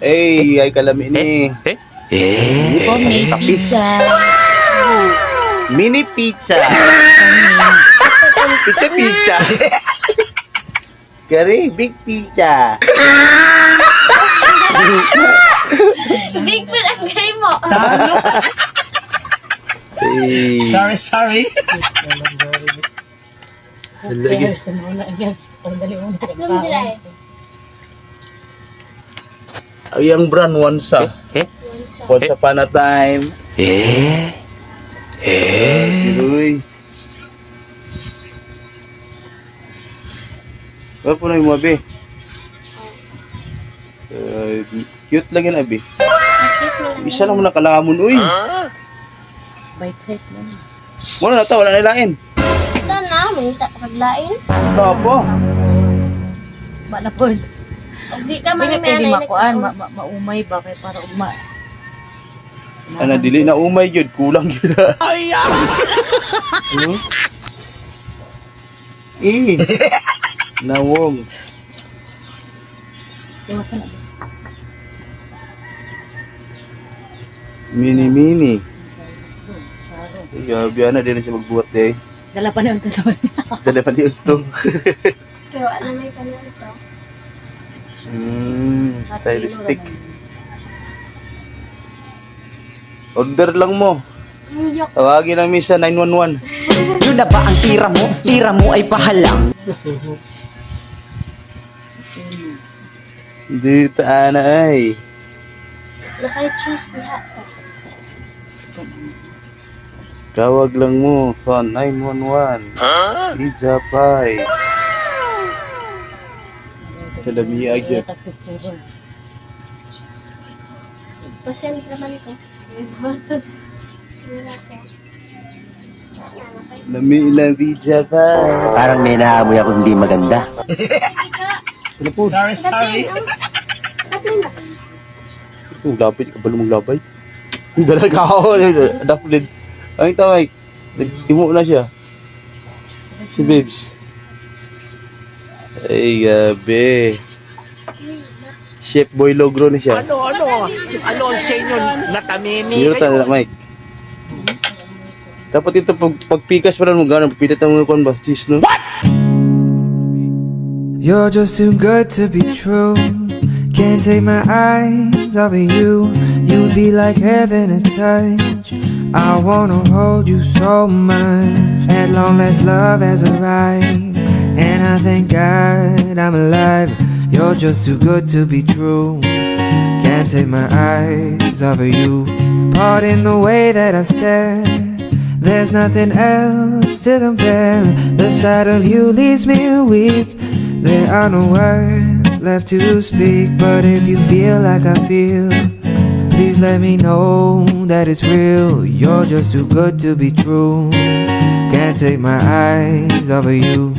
Ay kalami ni. Oh, may pizza. Mini pizza. Pizza. Kari, big pizza. Big food ang gay mo. Talo. Ay. Sorry. Lagi. Asum sila eh. Ay, ang brand onsa. Once upon a time. Uy. Apa po na yung abi? Cute lang yan abi. Isa lang mo nakalamon. Uy. Bite size lang. Muna na to, wala nilain. Ito na, may isa paglain. Apa? Malapod. O di ka Hindi man na pwede makuan, maumay ba kaya para Ana dili na umay gyud, kulang gyud. Ay. Nawong. Iwasan na. Mini. Biya na din siya magbuhat eh. Dala pa na yung talon. Dala pa niyo ito. Pero ano may kanan ito? Stylistic. Order lang mo. Yok. Tawagin namin sa 911. Yun na ba ang tira mo? Tira mo ay pahalang. Hindi taana ay. Naka-cheese lahat. Tawag lang mo sa 911. Pizza pie. Salami agad. Pasensya naman ko. Lami lang pizza pie. Parang may naamoy ako hindi maganda. Ano po? Sorry. Lapit ka ba lumaglabay? Dala ka ako. Daplin. Ang tawag. Nagtimo na siya. Si Babes. Ay, gabi. Chef Boy Logro na siya. Ano ang sa inyo? Natamimi Meron tayo na, Mike. Dapat ito, pagpikas pa rin mo gano'n, pilit ang mga ba? Cheese, no? You're just too good to be true. Can't take my eyes off of you. You'd be like heaven to touch. I wanna hold you so much. At long last love has arrived, and I thank God I'm alive. You're just too good to be true. Can't take my eyes off of you. Pardon the way that I stare. There's nothing else to compare. The sight of you leaves me weak. There are no words left to speak. But if you feel like I feel, please let me know that it's real. You're just too good to be true. Can't take my eyes off of you.